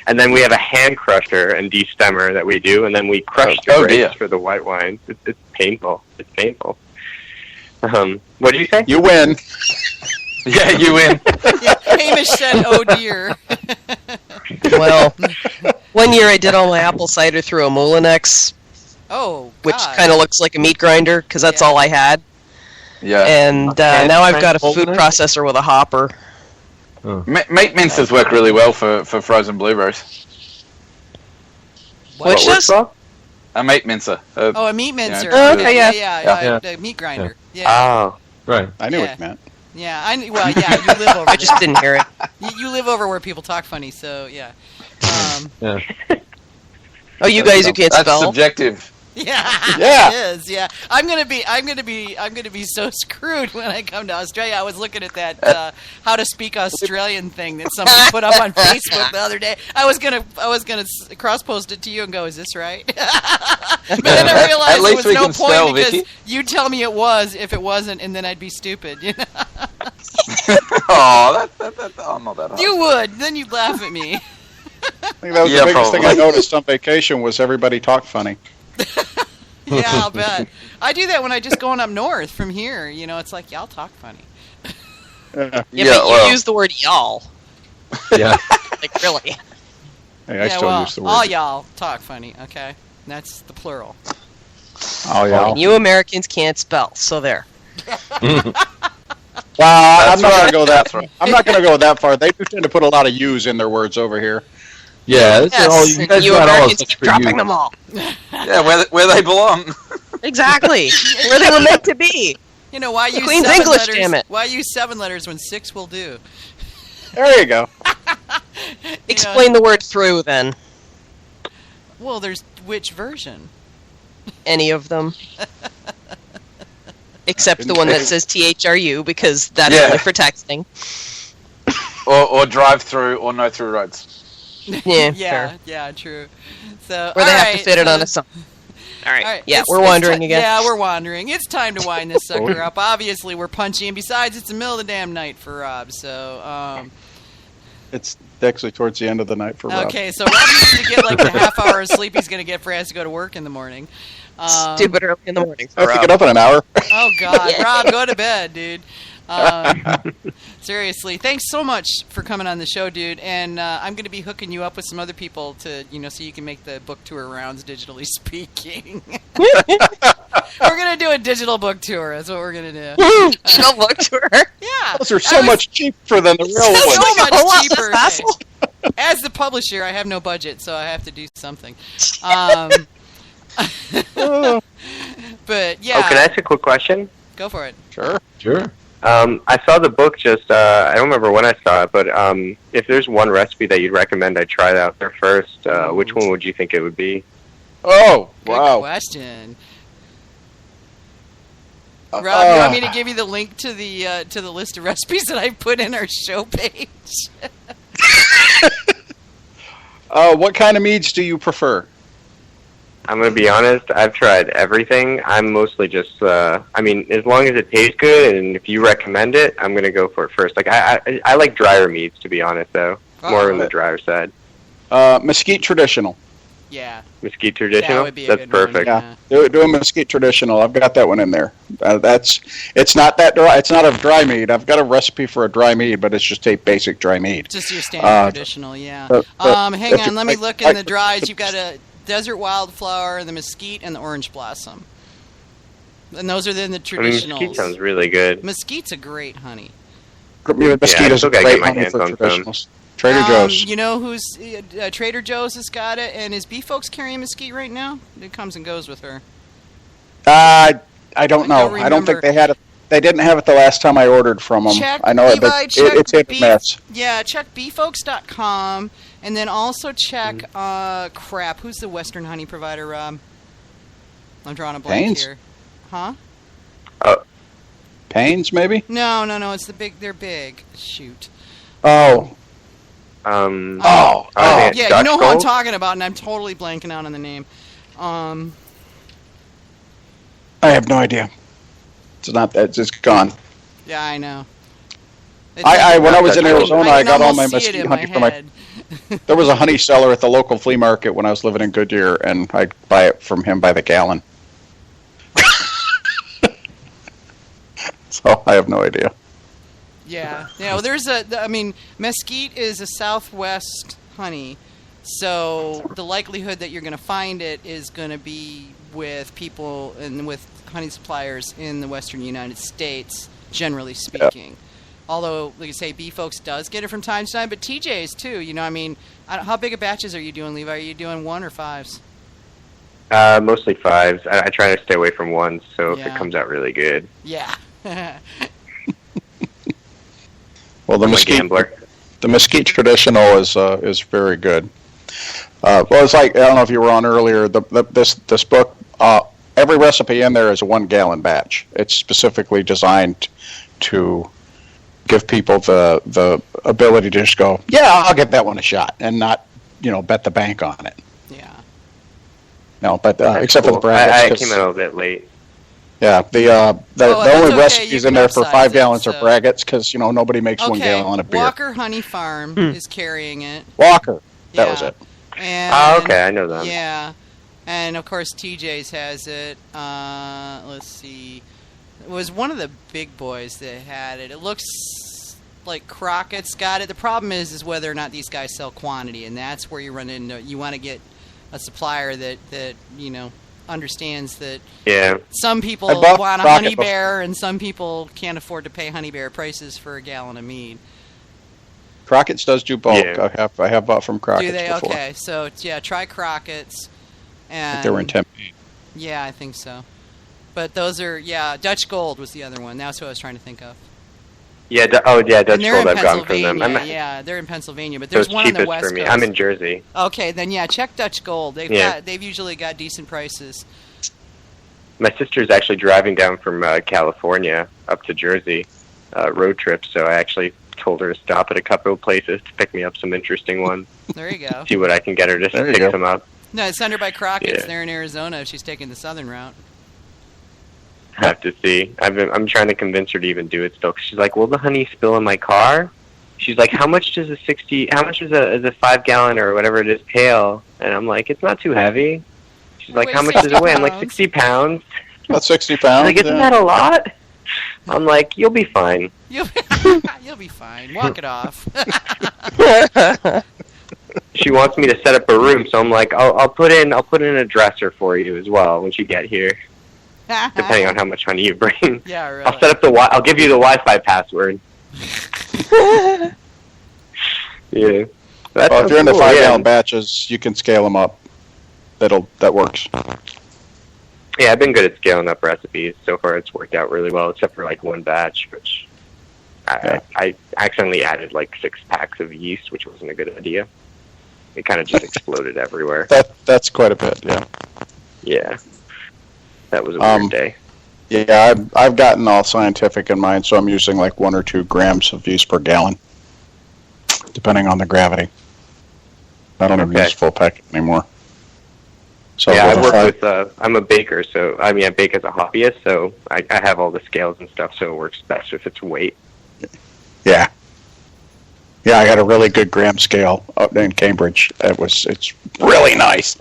And then we have a hand crusher and destemmer that we do, and then we crush the grapes for the white wine. It's painful. It's painful. What did you say? You win. Yeah, you win. Yeah, Hamish said, "Oh dear." Well, one year I did all my apple cider through a Molinex. Oh, God. Which kind of looks like a meat grinder, because that's all I had. Yeah. And now I've got a food processor with a hopper. Oh. Meat mincers work really well for frozen blueberries. Which does? A meat mincer. A meat mincer. Okay, yeah. A meat grinder. Yeah. Oh, right. I knew what you meant. Yeah, you live over I just didn't hear it. You live over where people talk funny, so yeah. Yeah. Oh, you guys who can't spell. That's subjective. Yeah, it is. Yeah, I'm gonna be so screwed when I come to Australia. I was looking at that how to speak Australian thing that somebody put up on Facebook the other day. I was gonna cross post it to you and go, "Is this right?" But then I realized there was no point because you'd tell me it was if it wasn't, and then I'd be stupid. You know? Oh, I'm not that hard. You would. Then you'd laugh at me. I think that was the biggest thing I noticed on vacation was everybody talked funny. Yeah, I'll bet. I do that when I just going up north from here. You know, it's like, y'all talk funny. But you use the word y'all. Yeah. Like, really. Hey, I still use the word. All y'all talk funny, okay? That's the plural. All y'all. And you Americans can't spell, so there. Well, I'm not going to go that far. I'm not going to go that far. They do tend to put a lot of U's in their words over here. Yeah, you guys you got Americans keep dropping them all. Yeah, where they belong. Exactly. Where they were meant to be. You know, why use Queen's 7 English, letters? damn it. Why use 7 letters when 6 will do? There you go. Explain the word through, then. Well, there's which version? Any of them. Except the one that says THRU, because that's only for texting. Or drive through or no through roads. Yeah, true. So, or they have to fit it on a song. All right. Yeah, we're wandering again. Yeah, we're wandering. It's time to wind this sucker up. Obviously, we're punchy, and besides, it's the middle of the damn night for Rob. So, it's actually towards the end of the night for Rob. Okay, so Rob needs to get like the half hour of sleep he's going to get for he has to go to work in the morning. Stupid early in the morning for I have to get up in an hour. Oh, God. Rob, go to bed, dude. Seriously, thanks so much for coming on the show, dude. And I'm going to be hooking you up with some other people to, so you can make the book tour rounds, digitally speaking. We're going to do a digital book tour. That's what we're going to do. Digital book tour? Yeah. Those are so much cheaper than the real ones. So much cheaper. As the publisher, I have no budget, so I have to do something. But yeah. Oh, can I ask a quick question? Go for it. Sure. I saw the book just, I don't remember when I saw it, but if there's one recipe that you'd recommend I try it out there first, which one would you think it would be? Oh, wow. Good question. Rob, you want me to give you the link to the list of recipes that I put in our show page? What kind of meads do you prefer? I'm going to be honest, I've tried everything. I'm mostly just, as long as it tastes good, and if you recommend it, I'm going to go for it first. Like, I like drier meats, to be honest, though. More on the drier side. Mesquite Traditional. Yeah. Mesquite Traditional? That's perfect. Yeah. Do a Mesquite Traditional. I've got that one in there. It's not that dry. It's not a dry mead. I've got a recipe for a dry mead, but it's just a basic dry mead. Just your standard traditional, yeah. Hang on, let me look in the dries. You've got a desert wildflower, the mesquite, and the orange blossom. And those are then the traditionals. Mesquite sounds really good. Mesquite's a great honey. Mesquite is a great honey for traditionals. Trader Joe's. You know who's Trader Joe's has got it, and is B Folks carrying mesquite right now? It comes and goes with her. I don't know. I don't think they had it. They didn't have it the last time I ordered from them. I know it's hit and miss. Yeah, check bfolks.com, and then also check who's the Western honey provider, Rob? I'm drawing a blank here. Huh? Payne's, maybe? No, it's the big. They're big. Shoot. Oh. Yeah, you know who I'm talking about, and I'm totally blanking out on the name. I have no idea. It's not that. It's gone. Yeah, I know. When I was in Arizona, I got all my mesquite honey from my. There was a honey seller at the local flea market when I was living in Goodyear, and I'd buy it from him by the gallon. So I have no idea. Yeah. Well, mesquite is a southwest honey, so the likelihood that you're going to find it is going to be with people and with honey suppliers in the western United States, generally speaking. Yep. Although, like you say, bee folks does get it from time to time, but TJ's too. How big of batches are you doing, Levi? Are you doing 1 or 5s? Mostly 5s. I try to stay away from 1s, so if it comes out really good. Yeah. Well, the mesquite traditional is very good. It's like, I don't know if you were on earlier. This book, every recipe in there is a 1 gallon batch. It's specifically designed to give people the ability to just go, yeah, I'll give that one a shot, and not bet the bank on it. Yeah. No, but except for the braggots. I came in a little bit late. Yeah, the only recipes in there for 5 gallons are braggots because nobody makes 1 gallon of beer. Walker Honey Farm is carrying it. Walker, that was it. And, okay, I know that. Yeah, and of course TJ's has it. Let's see, it was one of the big boys that had it. It looks like Crockett's got it. The problem is whether or not these guys sell quantity, and that's where you run into. You want to get a supplier that understands that some people want a Honey Bear and some people can't afford to pay Honey Bear prices for a gallon of mead. Crockett's does do bulk. Yeah. I have bought from Crockett's before. Do they? Okay, so try Crockett's. And they were in Tempe. Yeah, I think so. But those are Dutch Gold was the other one. That's what I was trying to think of. Yeah, Dutch Gold. I've gone from them. Yeah, they're in Pennsylvania, but there's one on the West Coast. For me. I'm in Jersey. Okay, then check Dutch Gold. They've usually got decent prices. My sister's actually driving down from California up to Jersey, road trip. So I actually told her to stop at a couple of places to pick me up some interesting ones. There you go. See what I can get her to pick some up. No, send her by Crockett's. They're in Arizona if she's taking the southern route. I have to see. I'm trying to convince her to even do it still. Cause she's like, will the honey spill in my car? She's like, how much is a 5 gallon or whatever it is pail? And I'm like, it's not too heavy. She's like, how much does it weigh? I'm like, 60 pounds. About 60 pounds. Like, isn't that a lot? I'm like, you'll be fine. You'll be fine. Walk it off. She wants me to set up a room, so I'm like, I'll put in a dresser for you as well when you get here. Depending on how much honey you bring. Yeah, really. I'll set up I'll give you the Wi-Fi password. Yeah. Well, if you're in the 5 gallon batches, you can scale them up. That works. Yeah, I've been good at scaling up recipes. So far, it's worked out really well, except for like one batch, which I accidentally added like 6 packs of yeast, which wasn't a good idea. It kind of just exploded everywhere. That's quite a bit, yeah. Yeah. That was a weird day. Yeah, I've gotten all scientific in mine, so I'm using like 1 or 2 grams of yeast per gallon, depending on the gravity. I don't even use full packet anymore. So yeah, I work with. I'm a baker, so I bake as a hobbyist, so I have all the scales and stuff, so it works best if it's weight. Yeah. Yeah, I got a really good gram scale up in Cambridge. It's really nice.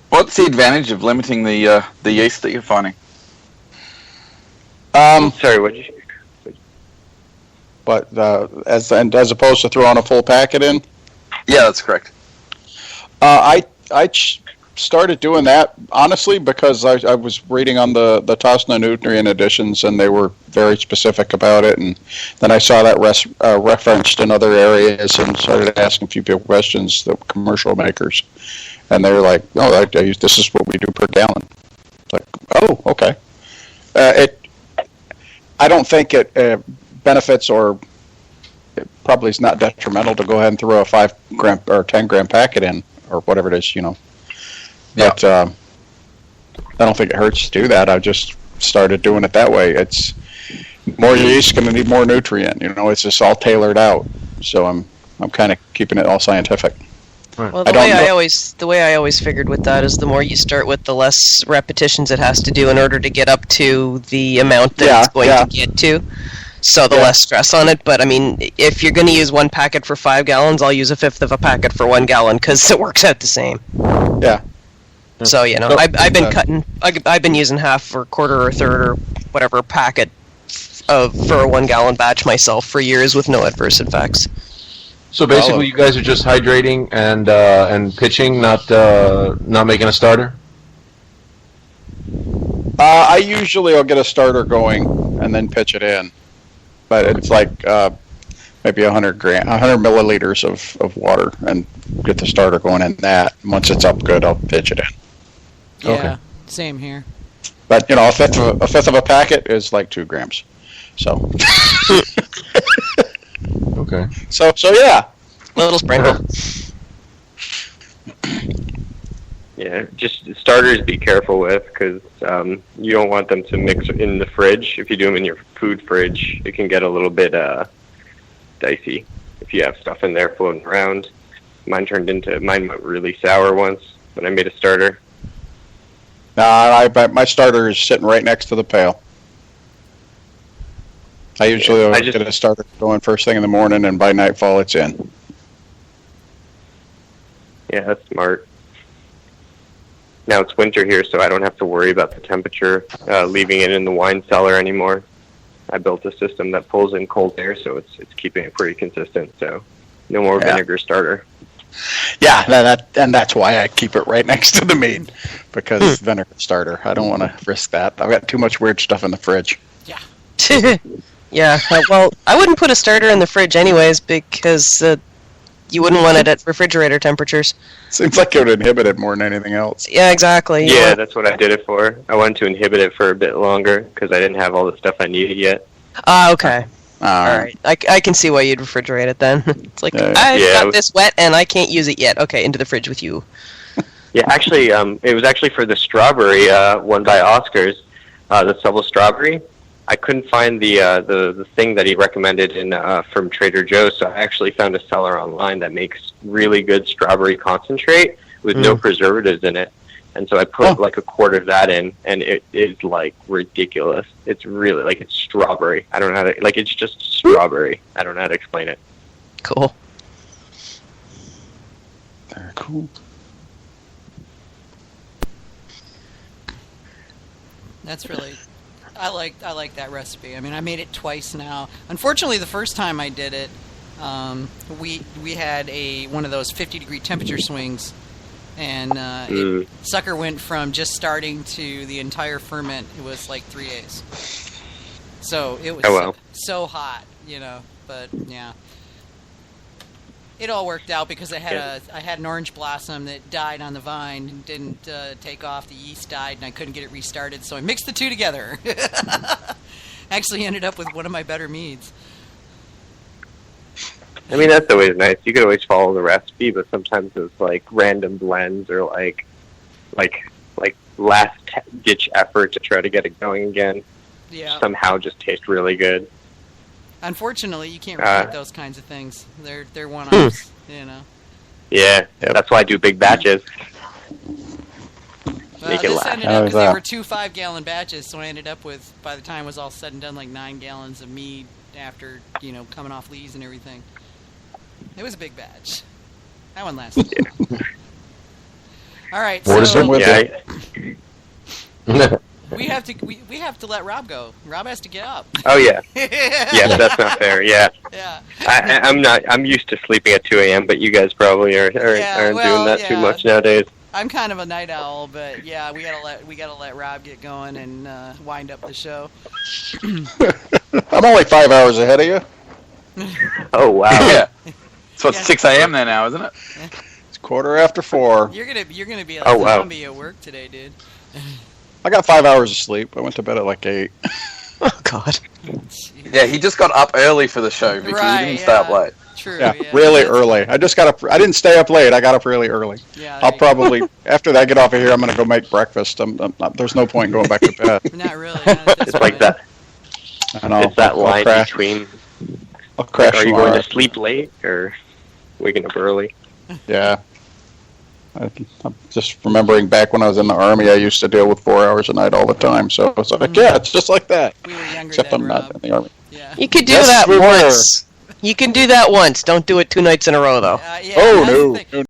What's the advantage of limiting the yeast that you're finding? Sorry, what did you? But as opposed to throwing a full packet in. Yeah, that's correct. I started doing that honestly because I was reading on the Tosna nutrient editions and they were very specific about it, and then I saw that referenced in other areas and started asking a few people questions, the commercial makers. And they're like, "Oh, this is what we do per gallon." It's like, "Oh, okay." I don't think it benefits, or it probably is not detrimental to go ahead and throw a 5 gram or 10 gram packet in, or whatever it is, But I don't think it hurts to do that. I just started doing it that way. It's more yeast going to need more nutrient. It's just all tailored out. So I'm kind of keeping it all scientific. Well, the way I always figured with that is the more you start with, the less repetitions it has to do in order to get up to the amount that it's going to get to. So the less stress on it. But I mean, if you're going to use one packet for 5 gallons, I'll use a fifth of a packet for 1 gallon because it works out the same. Yeah. So I've been cutting. I've been using half or quarter or third or whatever packet for a 1 gallon batch myself for years with no adverse effects. So basically, you guys are just hydrating and pitching, not making a starter. I usually will get a starter going and then pitch it in, but it's like maybe 100 milliliters of water and get the starter going in that. Once it's up good, I'll pitch it in. Yeah, Okay. same here. But a fifth of a packet is like 2 grams. So. Okay. So yeah. Little sprinkle. Yeah, just starters be careful with, because you don't want them to mix in the fridge. If you do them in your food fridge, it can get a little bit dicey if you have stuff in there floating around. Mine went really sour once when I made a starter. My starter is sitting right next to the pail. I usually get a starter going first thing in the morning, and by nightfall it's in. Yeah, that's smart. Now it's winter here, so I don't have to worry about the temperature leaving it in the wine cellar anymore. I built a system that pulls in cold air, so it's keeping it pretty consistent. So no more vinegar starter. Yeah, that's why I keep it right next to the mead, because it's vinegar starter. I don't want to risk that. I've got too much weird stuff in the fridge. Yeah. Yeah. Well, I wouldn't put a starter in the fridge anyways because you wouldn't want it at refrigerator temperatures. Seems like it would inhibit it more than anything else. Yeah, exactly. Yeah, that's what I did it for. I wanted to inhibit it for a bit longer because I didn't have all the stuff I needed yet. Okay. All right. I can see why you'd refrigerate it then. It's like, I've got this wet and I can't use it yet. Okay, into the fridge with you. Yeah, actually, it was actually for the strawberry one by Oscar's, the Subtle Strawberry. I couldn't find the thing that he recommended from Trader Joe's, so I actually found a seller online that makes really good strawberry concentrate with no preservatives in it. And so I put like a quart of that in, and it is like ridiculous. It's really like it's strawberry. I don't know how to it's just strawberry. I don't know how to explain it. Cool. Very cool. That's really, I like that recipe. I mean, I made it twice now. Unfortunately, the first time I did it, we had one of those 50-degree temperature swings, and sucker went from just starting to the entire ferment. It was like 3 days. So it was so hot, But yeah. It all worked out because I had an orange blossom that died on the vine and didn't take off. The yeast died and I couldn't get it restarted, so I mixed the two together. Actually ended up with one of my better meads. I mean, that's always nice. You could always follow the recipe, but sometimes it's like random blends or like last ditch effort to try to get it going again. Yeah. Somehow just taste really good. Unfortunately, you can't repeat those kinds of things. They're one-offs, Yeah, that's why I do big batches. Make it this last. ended up because they were 2 5-gallon batches, so I ended up with, by the time it was all said and done, like 9 gallons of mead after, coming off lees and everything. It was a big batch. That one lasted. Yeah. All right, What is so we have to let Rob go. Rob has to get up. Oh yeah. Yeah, that's not fair. Yeah. Yeah. I'm used to sleeping at 2 a.m., but you guys probably aren't doing that too much nowadays. I'm kind of a night owl, but yeah, we gotta let Rob get going and wind up the show. I'm only 5 hours ahead of you. Oh wow. Yeah. So it's 6 a.m. there now, isn't it? It's 4:15. You're gonna be like a zombie at work today, dude. I got 5 hours of sleep. I went to bed at like 8. Oh God. Yeah, he just got up early for the show, Vicky. He didn't stay up late. True. Yeah, really early. I just got up. I didn't stay up late. I got up really early. Yeah. I'll probably after I get off of here, I'm gonna go make breakfast. There's no point in going back to bed. Not really. Not at this It's like point. that. And It's that line between. I'll crash Are you tomorrow. going to sleep late or waking up early? Yeah. I'm just remembering back when I was in the Army, I used to deal with 4 hours a night all the time. So it's like, yeah, it's just like that. We were younger Except then, I'm Rob. not in the Army. Yeah. You could do Yes, that we were. once. You can do that once. Don't do it 2 nights in a row, though. Yeah, Oh, that's no, the thing.